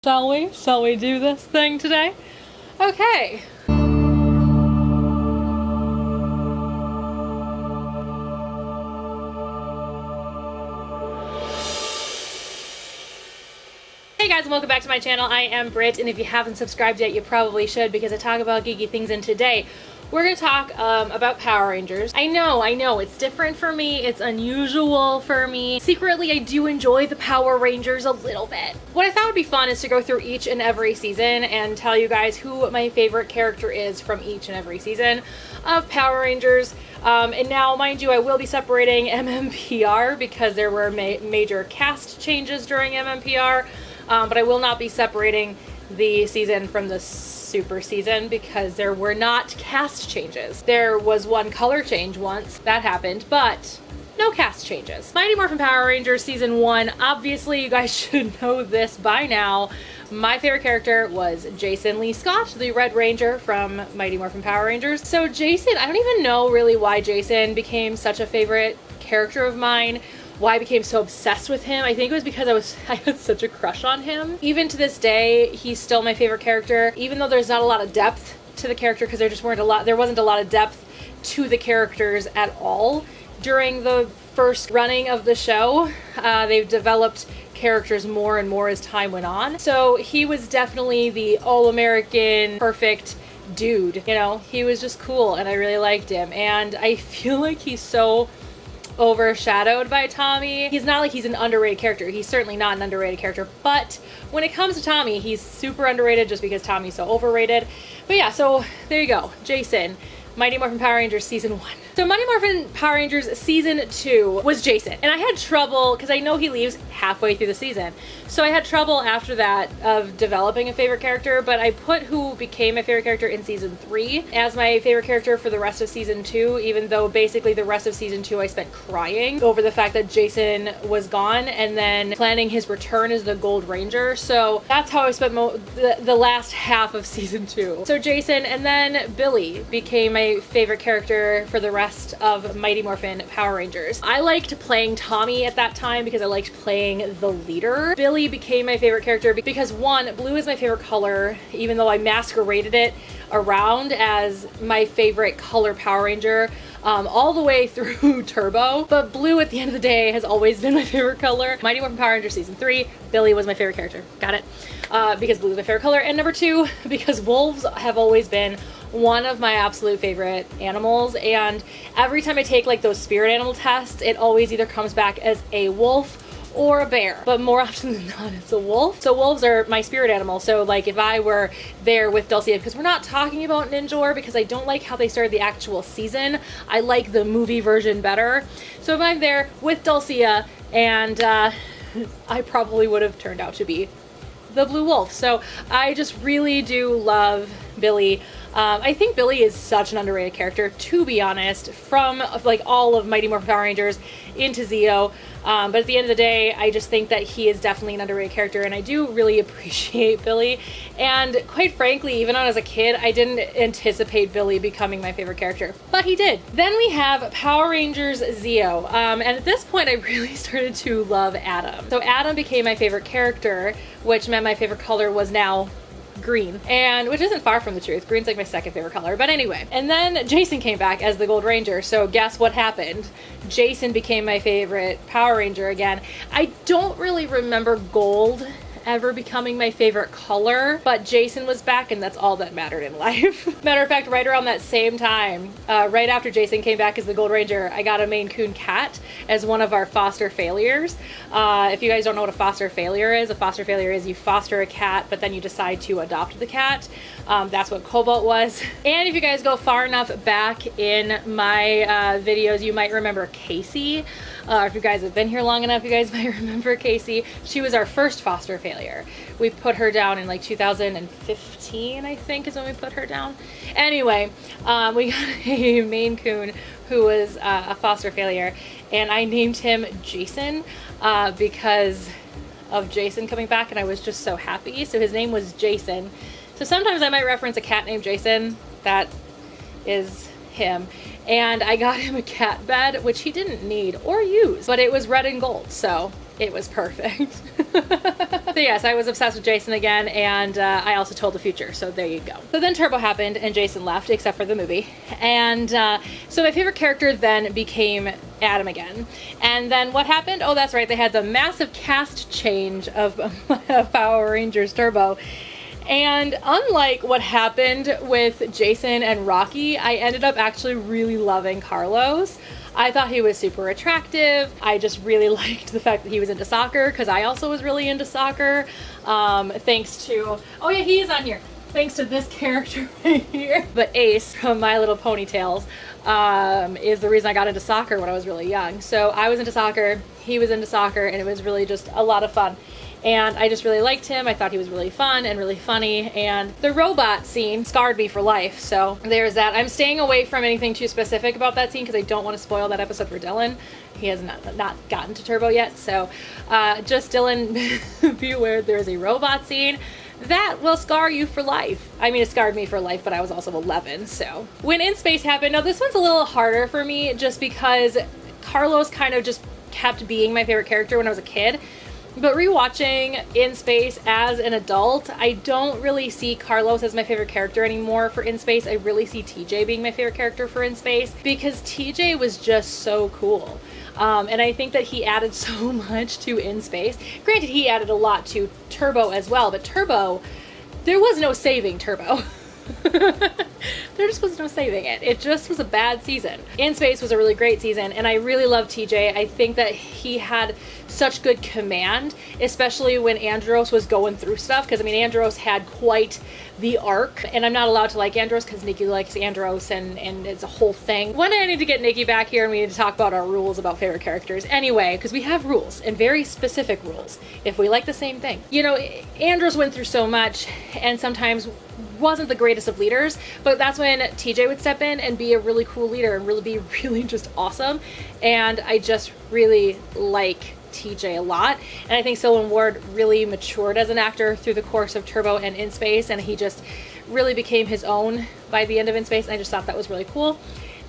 Shall we? Shall we do this thing today? Okay. Hey guys, and welcome back to my channel. I am Britt, and if you haven't subscribed yet, you probably should, because I talk about geeky things, and today we're going to talk about Power Rangers. I know, it's different for me, it's unusual for me. Secretly, I do enjoy the Power Rangers a little bit. What I thought would be fun is to go through each and every season and tell you guys who my favorite character is from each and every season of Power Rangers. And now, mind you, I will be separating MMPR because there were major cast changes during MMPR, but I will not be separating the season from the super season because there were not cast changes. There was one color change once, that happened, but no cast changes. Mighty Morphin Power Rangers Season 1, obviously you guys should know this by now. My favorite character was Jason Lee Scott, the Red Ranger from Mighty Morphin Power Rangers. So Jason, I don't even know really why Jason became such a favorite character of mine, why I became so obsessed with him. I think it was because I had such a crush on him. Even to this day, he's still my favorite character, even though there's not a lot of depth to the character, because there wasn't a lot of depth to the characters at all during the first running of the show. They've developed characters more and more as time went on. So he was definitely the all-American perfect dude. You know, he was just cool and I really liked him. And I feel like he's so overshadowed by Tommy. He's not like he's an underrated character. He's certainly not an underrated character, but when it comes to Tommy, he's super underrated just because Tommy's so overrated. But yeah, so there you go. Jason, Mighty Morphin Power Rangers Season 1. So Mighty Morphin Power Rangers Season 2 was Jason. And I had trouble, because I know he leaves halfway through the season. So I had trouble after that of developing a favorite character, but I put who became my favorite character in Season 3 as my favorite character for the rest of Season 2, even though basically the rest of Season 2 I spent crying over the fact that Jason was gone and then planning his return as the Gold Ranger. So that's how I spent the last half of Season 2. So Jason, and then Billy became my favorite character for the rest of Mighty Morphin Power Rangers. I liked playing Tommy at that time because I liked playing the leader. Billy became my favorite character because, one, blue is my favorite color, even though I masqueraded it around as my favorite color Power Ranger all the way through Turbo, but blue at the end of the day has always been my favorite color. Mighty Morphin Power Rangers Season 3, Billy was my favorite character. Got it? Because blue is my favorite color. And number 2, because wolves have always been one of my absolute favorite animals, and every time I take like those spirit animal tests, it always either comes back as a wolf or a bear, but more often than not it's a wolf. So wolves are my spirit animal. So like if I were there with Dulcia, because we're not talking about Ninjor because I don't like how they started the actual season, I like the movie version better. So if I'm there with Dulcia, and I probably would have turned out to be the blue wolf. So I just really do love Billy. I think Billy is such an underrated character, to be honest, from like all of Mighty Morphin Power Rangers into Zeo. But at the end of the day, I just think that he is definitely an underrated character, and I do really appreciate Billy. And quite frankly, even as a kid, I didn't anticipate Billy becoming my favorite character, but he did. Then we have Power Rangers Zeo. And at this point, I really started to love Adam. So Adam became my favorite character, which meant my favorite color was now green, and which isn't far from the truth. Green's like my second favorite color, but anyway. And then Jason came back as the Gold Ranger, so guess what happened? Jason became my favorite Power Ranger again. I don't really remember gold ever becoming my favorite color, but Jason was back, and that's all that mattered in life. Matter of fact, right around that same time, right after Jason came back as the Gold Ranger, I got a Maine Coon cat as one of our foster failures. If you guys don't know what a foster failure is you foster a cat, but then you decide to adopt the cat. That's what Cobalt was. And if you guys go far enough back in my videos, you might remember Casey. If you guys have been here long enough, you guys might remember Casey. She was our first foster failure. We put her down in like 2015, I think, is when we put her down. Anyway, we got a Maine Coon who was a foster failure, and I named him Jason because of Jason coming back, and I was just so happy. So his name was Jason. So sometimes I might reference a cat named Jason. That is him. And I got him a cat bed, which he didn't need or use, but it was red and gold, so it was perfect. So yes, I was obsessed with Jason again, and I also told the future, so there you go. So then Turbo happened, and Jason left, except for the movie. And so my favorite character then became Adam again. And then what happened? Oh, that's right, they had the massive cast change of Power Rangers Turbo. And unlike what happened with Jason and Rocky, I ended up actually really loving Carlos. I thought he was super attractive. I just really liked the fact that he was into soccer, because I also was really into soccer. Thanks to, oh yeah, he is on here. Thanks to this character right here. But Ace from My Little Ponytails is the reason I got into soccer when I was really young. So I was into soccer, he was into soccer, and it was really just a lot of fun. And I just really liked him. I thought he was really fun and really funny. And the robot scene scarred me for life. So there's that. I'm staying away from anything too specific about that scene because I don't want to spoil that episode for Dylan. He has not gotten to Turbo yet. So just Dylan, be aware there's a robot scene that will scar you for life. I mean, it scarred me for life, but I was also 11. So when In Space happened, now this one's a little harder for me just because Carlos kind of just kept being my favorite character when I was a kid. But rewatching In Space as an adult, I don't really see Carlos as my favorite character anymore for In Space. I really see TJ being my favorite character for In Space because TJ was just so cool. And I think that he added so much to In Space. Granted, he added a lot to Turbo as well, but Turbo, there was no saving Turbo. There just was no saving it. It just was a bad season. In Space was a really great season, and I really love TJ. I think that he had such good command, especially when Andros was going through stuff, because I mean Andros had quite the arc, and I'm not allowed to like Andros because Nikki likes Andros, and it's a whole thing. One day I need to get Nikki back here and we need to talk about our rules about favorite characters anyway, because we have rules, and very specific rules, if we like the same thing. You know, Andros went through so much and sometimes wasn't the greatest of leaders, but that's when TJ would step in and be a really cool leader and really be really just awesome. And I just really like TJ a lot, and I think Sylvan Ward really matured as an actor through the course of Turbo and In Space, and he just really became his own by the end of In Space, and I just thought that was really cool.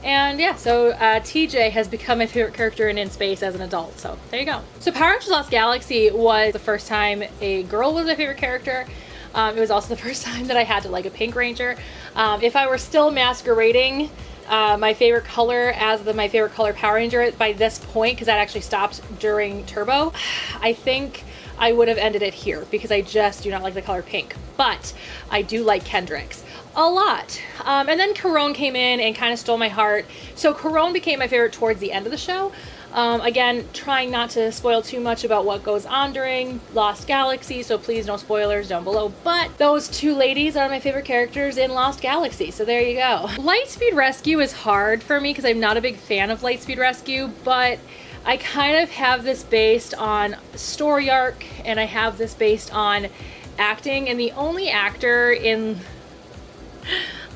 And yeah, so TJ has become my favorite character in Space as an adult, so there you go. So Power Rangers Lost Galaxy was the first time a girl was my favorite character. It was also the first time that I had to like a Pink Ranger. If I were still masquerading my favorite color as my favorite color Power Ranger by this point, because that actually stopped during Turbo, I think I would have ended it here because I just do not like the color pink. But I do like Kendrick's a lot. And then Corone came in and kind of stole my heart. So Corone became my favorite towards the end of the show. Again, trying not to spoil too much about what goes on during Lost Galaxy, so please no spoilers down below. But those two ladies are my favorite characters in Lost Galaxy, so there you go. Lightspeed Rescue is hard for me because I'm not a big fan of Lightspeed Rescue, but I kind of have this based on story arc, and I have this based on acting, and the only actor in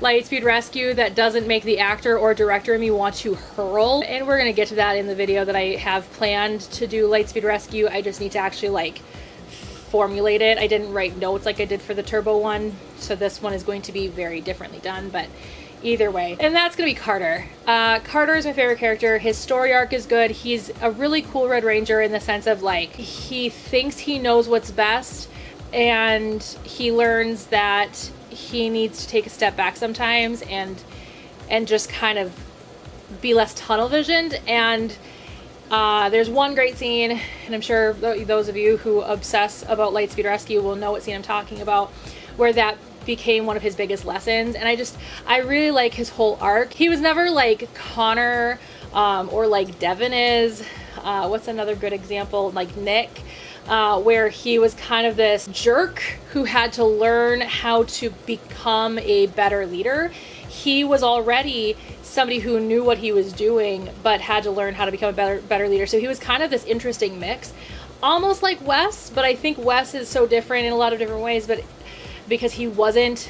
Lightspeed Rescue that doesn't make the actor or director in me want to hurl, and we're gonna get to that in the video that I have planned to do Lightspeed Rescue. I just need to actually like formulate it. I didn't write notes like I did for the Turbo one, so this one is going to be very differently done, but either way. And that's gonna be Carter. Carter is my favorite character. His story arc is good. He's a really cool Red Ranger in the sense of like he thinks he knows what's best, and he learns that he needs to take a step back sometimes and just kind of be less tunnel visioned. And there's one great scene, and I'm sure those of you who obsess about Lightspeed Rescue will know what scene I'm talking about, where that became one of his biggest lessons. And I really like his whole arc. He was never like Connor or like Devin is. What's another good example? Like Nick. Where he was kind of this jerk who had to learn how to become a better leader. He was already somebody who knew what he was doing, but had to learn how to become a better leader. So he was kind of this interesting mix, almost like Wes, but I think Wes is so different in a lot of different ways, but because he wasn't,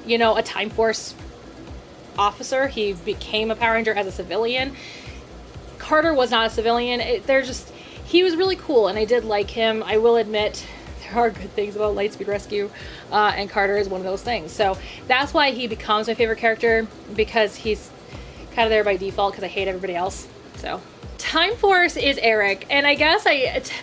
you know, a Time Force officer, he became a Power Ranger as a civilian. Carter was not a civilian. He was really cool, and I did like him. I will admit there are good things about Lightspeed Rescue, and Carter is one of those things. So that's why he becomes my favorite character, because he's kind of there by default because I hate everybody else. So Time Force is Eric, and I guess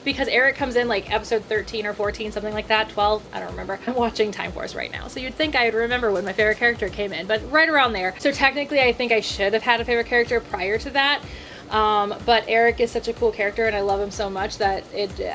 because Eric comes in like episode 13 or 14, something like that, 12, I don't remember. I'm watching Time Force right now, so you'd think I'd remember when my favorite character came in, but right around there. So technically I think I should have had a favorite character prior to that. But Eric is such a cool character and I love him so much that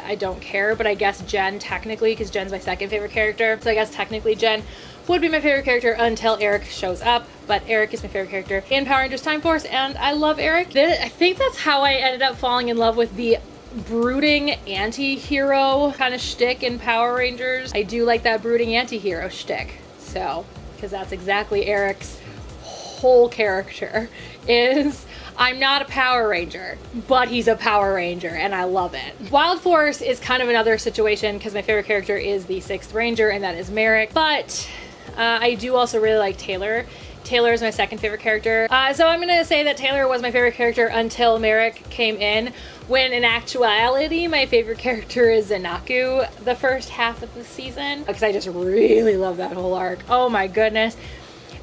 I don't care. But I guess Jen technically, because Jen's my second favorite character, so I guess technically Jen would be my favorite character until Eric shows up. But Eric is my favorite character in Power Rangers Time Force, and I love Eric. I think that's how I ended up falling in love with the brooding anti-hero kind of shtick in Power Rangers. I do like that brooding anti-hero shtick, so, because that's exactly Eric's whole character is, I'm not a Power Ranger, but he's a Power Ranger, and I love it. Wild Force is kind of another situation because my favorite character is the 6th Ranger, and that is Merrick, but I do also really like Taylor. Taylor is my second favorite character. So I'm gonna say that Taylor was my favorite character until Merrick came in, when in actuality my favorite character is Zanaku the first half of the season, because I just really love that whole arc. Oh my goodness.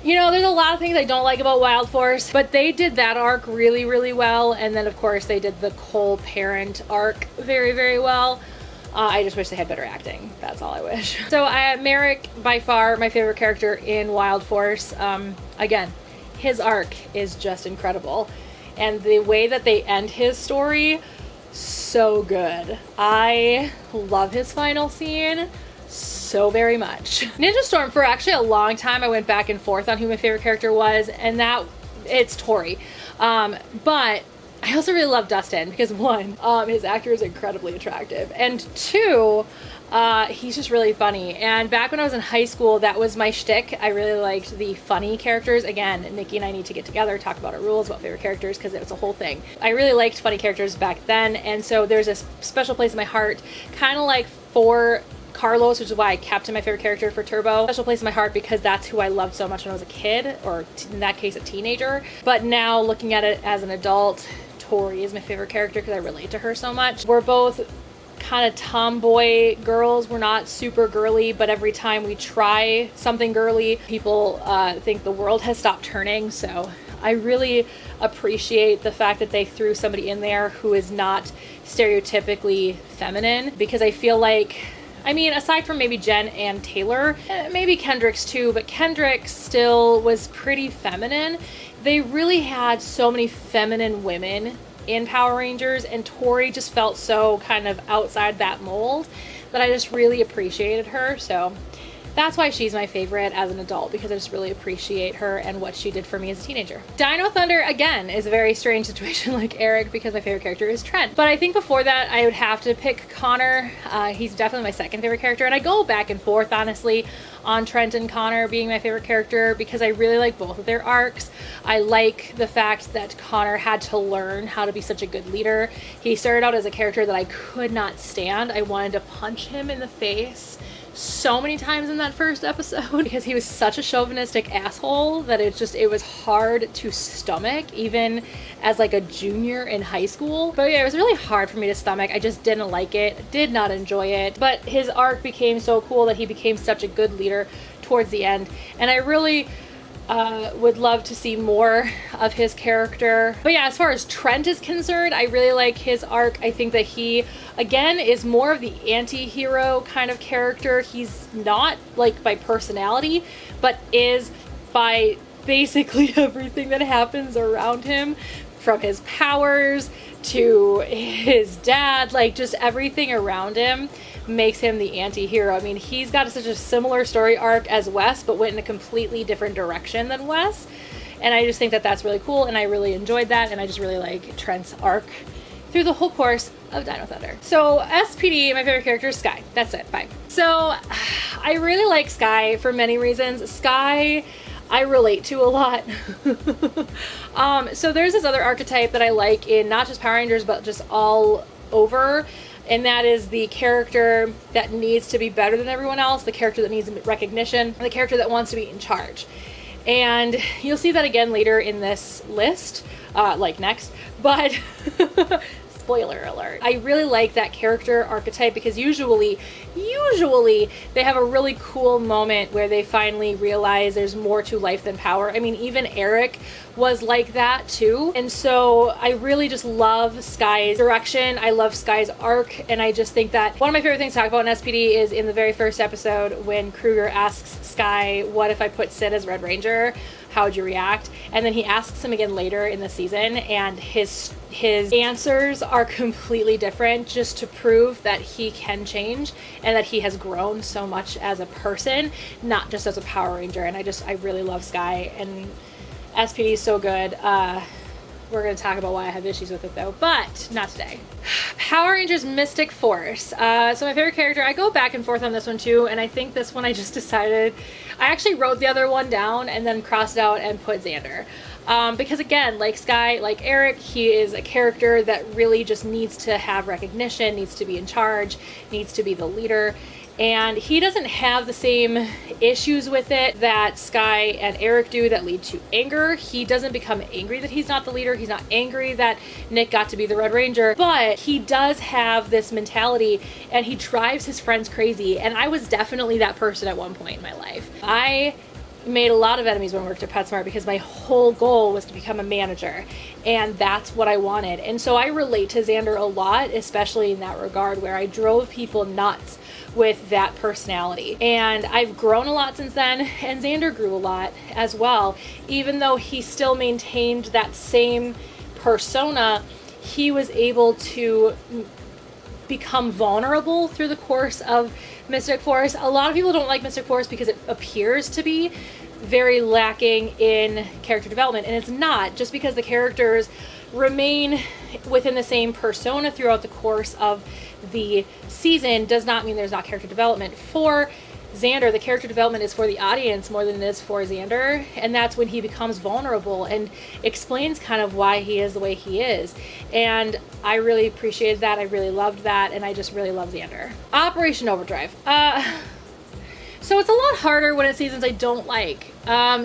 You know, there's a lot of things I don't like about Wild Force, but they did that arc really, really well. And then, of course, they did the Cole parent arc very, very well. I just wish they had better acting. That's all I wish. So Merrick, by far, my favorite character in Wild Force. Again, his arc is just incredible. And the way that they end his story, so good. I love his final scene so very much. Ninja Storm, for actually a long time I went back and forth on who my favorite character was, and it's Tori. But I also really love Dustin because one, his actor is incredibly attractive, and two, he's just really funny. And back when I was in high school, that was my shtick. I really liked the funny characters. Again, Nikki and I need to get together, talk about our rules about favorite characters, because it was a whole thing. I really liked funny characters back then, and so there's a special place in my heart, kind of like for Carlos, which is why I kept him my favorite character for Turbo. Special place in my heart because that's who I loved so much when I was a kid, or in that case a teenager. But now looking at it as an adult, Tori is my favorite character because I relate to her so much. We're both kind of tomboy girls. We're not super girly, but every time we try something girly, people think the world has stopped turning. So I really appreciate the fact that they threw somebody in there who is not stereotypically feminine, because I feel like, I mean, aside from maybe Jen and Taylor, maybe Kendrick's too, but Kendrick still was pretty feminine. They really had so many feminine women in Power Rangers, and Tori just felt so kind of outside that mold that I just really appreciated her. So that's why she's my favorite as an adult, because I just really appreciate her and what she did for me as a teenager. Dino Thunder, again, is a very strange situation like Eric, because my favorite character is Trent. But I think before that, I would have to pick Connor. He's definitely my second favorite character, and I go back and forth, honestly, on Trent and Connor being my favorite character, because I really like both of their arcs. I like the fact that Connor had to learn how to be such a good leader. He started out as a character that I could not stand. I wanted to punch him in the face so many times in that first episode because he was such a chauvinistic asshole that it was hard to stomach, even as like a junior in high school. But yeah, it was really hard for me to stomach. I just didn't like it, did not enjoy it. But his arc became so cool that he became such a good leader towards the end, and I really would love to see more of his character. But yeah, as far as Trent is concerned, I really like his arc. I think that he, again, is more of the anti-hero kind of character. He's not like by personality, but is by basically everything that happens around him, from his powers to his dad, like just everything around him makes him the anti-hero. I mean, he's got such a similar story arc as Wes, but went in a completely different direction than Wes. And I just think that that's really cool, and I really enjoyed that, and I just really like Trent's arc through the whole course of Dino Thunder. So SPD, my favorite character is Sky. That's it, bye. So I really like Sky for many reasons. Sky, I relate to a lot. So there's this other archetype that I like in not just Power Rangers, but just all over. And that is the character that needs to be better than everyone else, the character that needs recognition, the character that wants to be in charge. And you'll see that again later in this list, like next. But spoiler alert. I really like that character archetype because usually they have a really cool moment where they finally realize there's more to life than power. I mean, even Eric was like that too. And so I really just love Sky's direction. I love Sky's arc. And I just think that one of my favorite things to talk about in SPD is in the very first episode when Kruger asks Sky, what if I put Sid as Red Ranger? How would you react? And then he asks him again later in the season, and his answers are completely different, just to prove that he can change and that he has grown so much as a person, not just as a Power Ranger. And I really love Sky, and SPD is so good. We're going to talk about why I have issues with it though, but not today. Power Rangers Mystic Force. So my favorite character, I go back and forth on this one too, and I think this one I just decided, I actually wrote the other one down and then crossed it out and put Xander. Because again, like Sky, like Eric, he is a character that really just needs to have recognition, needs to be in charge, needs to be the leader. And he doesn't have the same issues with it that Sky and Eric do that lead to anger. He doesn't become angry that he's not the leader. He's not angry that Nick got to be the Red Ranger, but he does have this mentality and he drives his friends crazy. And I was definitely that person at one point in my life. I made a lot of enemies when I worked at PetSmart because my whole goal was to become a manager, and that's what I wanted. And so I relate to Xander a lot, especially in that regard, where I drove people nuts with that personality. And I've grown a lot since then, and Xander grew a lot as well. Even though he still maintained that same persona, he was able to become vulnerable through the course of Mystic Force. A lot of people don't like Mystic Force because it appears to be very lacking in character development, and it's not. Just because the characters remain within the same persona throughout the course of the season does not mean there's not character development. For Xander, the character development is for the audience more than it is for Xander, and that's when he becomes vulnerable and explains kind of why he is the way he is. And I really appreciated that. I really loved that, and I just really love Xander. Operation Overdrive. So it's a lot harder when it's seasons I don't like.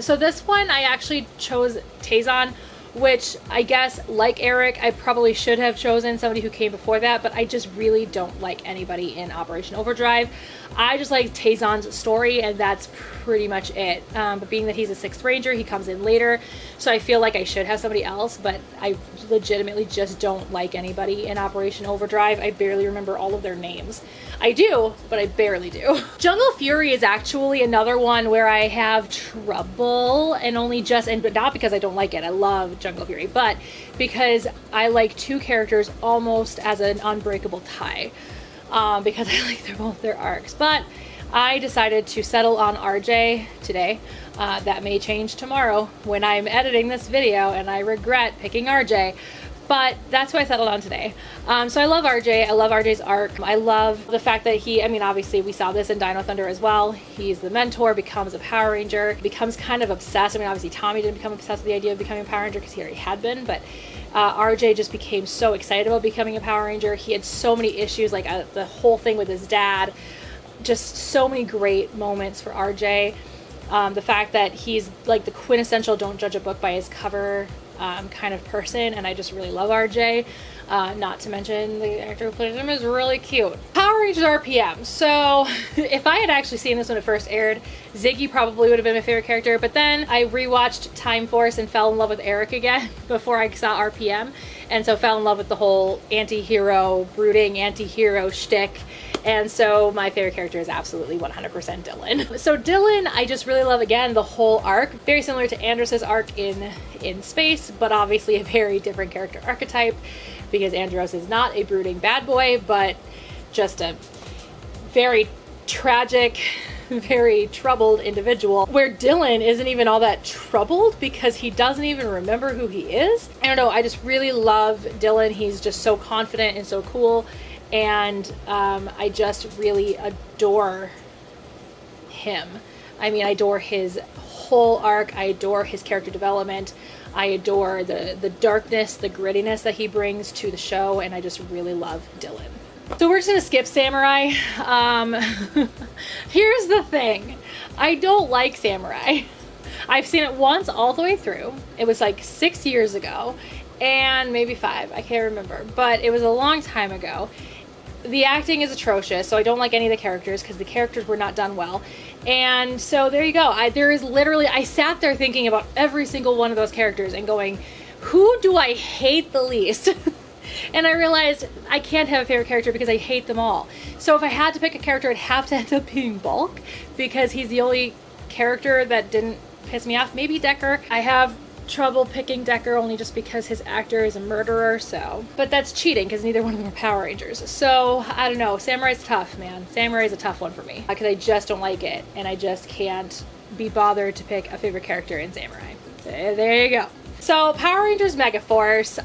So this one I actually chose Tazon, which I guess, like Eric, I probably should have chosen somebody who came before that, but I just really don't like anybody in Operation Overdrive. I just like Tazon's story, and that's pretty much it. But being that he's a 6th Ranger, he comes in later, so I feel like I should have somebody else, but I legitimately just don't like anybody in Operation Overdrive. I barely remember all of their names. I do, but I barely do. Jungle Fury is actually another one where I have trouble, and but not because I don't like it. I love Jungle Fury, but because I like two characters almost as an unbreakable tie, because I like both their arcs. But I decided to settle on RJ today. That may change tomorrow when I'm editing this video and I regret picking RJ. But that's who I settled on today. So I love RJ. I love RJ's arc. I love the fact that obviously we saw this in Dino Thunder as well. He's the mentor, becomes a Power Ranger, becomes kind of obsessed. I mean, obviously Tommy didn't become obsessed with the idea of becoming a Power Ranger because he already had been, but RJ just became so excited about becoming a Power Ranger. He had so many issues, like the whole thing with his dad. Just so many great moments for RJ. The fact that he's like the quintessential don't judge a book by his cover kind of person, and I just really love RJ. Not to mention the actor who plays him is really cute. Power Rangers RPM. So if I had actually seen this when it first aired, Ziggy probably would have been my favorite character, but then I rewatched Time Force and fell in love with Eric again before I saw RPM, and so fell in love with the whole anti-hero, brooding anti-hero shtick. And so my favorite character is absolutely 100% Dylan. So Dylan, I just really love, again, the whole arc. Very similar to Andros's arc in Space, but obviously a very different character archetype, because Andros is not a brooding bad boy, but just a very tragic, very troubled individual, where Dylan isn't even all that troubled because he doesn't even remember who he is. I don't know, I just really love Dylan. He's just so confident and so cool. And I just really adore him. I mean, I adore his whole arc. I adore his character development. I adore the darkness, the grittiness that he brings to the show, and I just really love Dylan. So we're just gonna skip Samurai. Here's the thing. I don't like Samurai. I've seen it once all the way through. It was like 6 years ago, and maybe 5. I can't remember, but it was a long time ago. The acting is atrocious, so I don't like any of the characters because the characters were not done well. And so there you go. I sat there thinking about every single one of those characters and going, who do I hate the least? And I realized I can't have a favorite character because I hate them all. So if I had to pick a character, it'd have to end up being Bulk because he's the only character that didn't piss me off. Maybe Decker. I have trouble picking Decker only just because his actor is a murderer, so. But that's cheating because neither one of them are Power Rangers. So, I don't know. Samurai's tough, man. Samurai's a tough one for me because I just don't like it and I just can't be bothered to pick a favorite character in Samurai. There you go. So, Power Rangers Megaforce.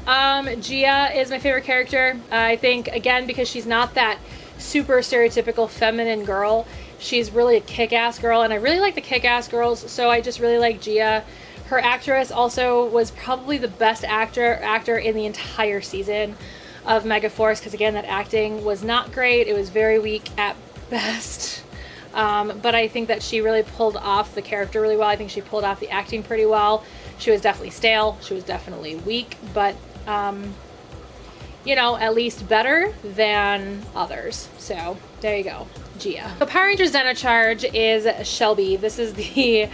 Gia is my favorite character. I think, again, because she's not that super stereotypical feminine girl. She's really a kick-ass girl, and I really like the kick-ass girls, so I just really like Gia. Her actress also was probably the best actor in the entire season of Megaforce because, again, that acting was not great. It was very weak at best. But I think that she really pulled off the character really well. I think she pulled off the acting pretty well. She was definitely stale. She was definitely weak, but, you know, at least better than others. So there you go, Gia. So Power Rangers Dino Charge is Shelby. This is the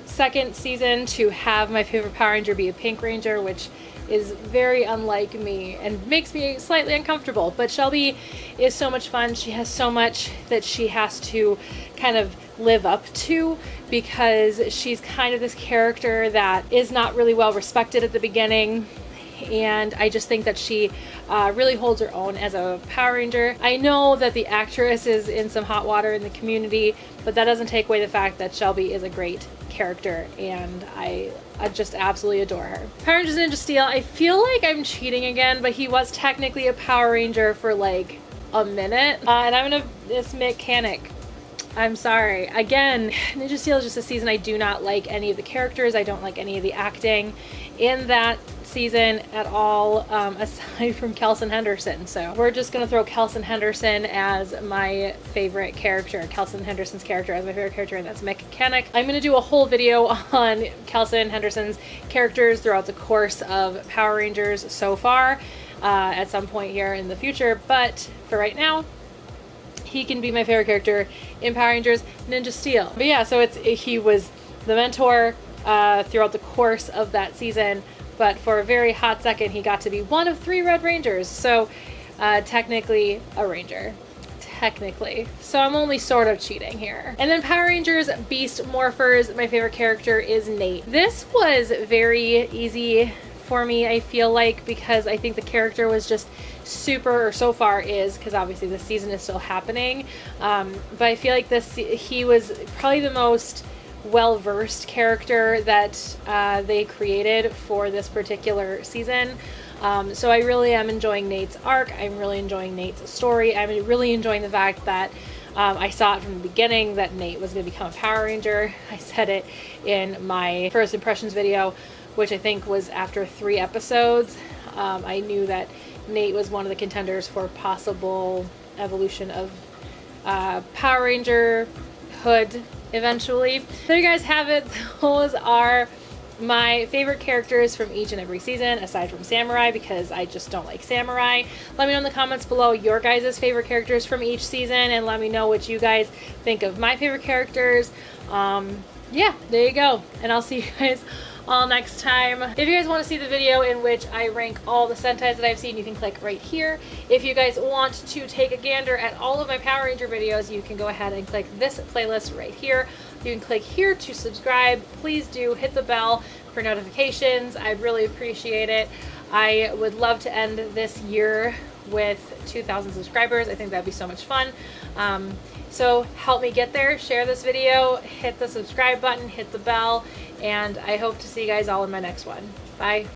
second season to have my favorite Power Ranger be a Pink Ranger, which is very unlike me and makes me slightly uncomfortable. But Shelby is so much fun. She has so much that she has to kind of live up to because she's kind of this character that is not really well respected at the beginning. And I just think that she really holds her own as a Power Ranger. I know that the actress is in some hot water in the community, but that doesn't take away the fact that Shelby is a great character and I just absolutely adore her. Power Rangers Ninja Steel, I feel like I'm cheating again, but he was technically a Power Ranger for like a minute. And I'm gonna miss mechanic. I'm sorry. Again, Ninja Steel is just a season I do not like any of the characters. I don't like any of the acting in that season at all, aside from Kelson Henderson. So we're just gonna throw Kelson Henderson as my favorite character. Kelson Henderson's character as my favorite character, and that's Mechanic. I'm gonna do a whole video on Kelson Henderson's characters throughout the course of Power Rangers so far, at some point here in the future. But for right now, he can be my favorite character in Power Rangers Ninja Steel. But yeah, so he was the mentor throughout the course of that season, but for a very hot second he got to be one of 3 Red Rangers, so technically a Ranger. Technically. So I'm only sort of cheating here. And then Power Rangers Beast Morphers, my favorite character is Nate. This was very easy for me, I feel like, because I think the character was just super, or so far is, because obviously this season is still happening, but I feel like he was probably the most well-versed character that they created for this particular season. So I really am enjoying Nate's arc. I'm really enjoying Nate's story. I'm really enjoying the fact that I saw it from the beginning that Nate was going to become a Power Ranger. I said it in my first impressions video, which I think was after 3 episodes. I knew that Nate was one of the contenders for possible evolution of Power Ranger hood eventually. So you guys have it. Those are my favorite characters from each and every season, aside from Samurai, because I just don't like Samurai. Let me know in the comments below your guys' favorite characters from each season, and let me know what you guys think of my favorite characters. Yeah, there you go. And I'll see you guys all next time. If you guys want to see the video in which I rank all the Sentais that I've seen, you can click right here. If you guys want to take a gander at all of my Power Ranger videos, you can go ahead and click this playlist right here. You can click here to subscribe. Please do hit the bell for notifications. I'd really appreciate it. I would love to end this year with 2,000 subscribers. I think that'd be so much fun. So help me get there. Share this video, hit the subscribe button, hit the bell, and I hope to see you guys all in my next one. Bye.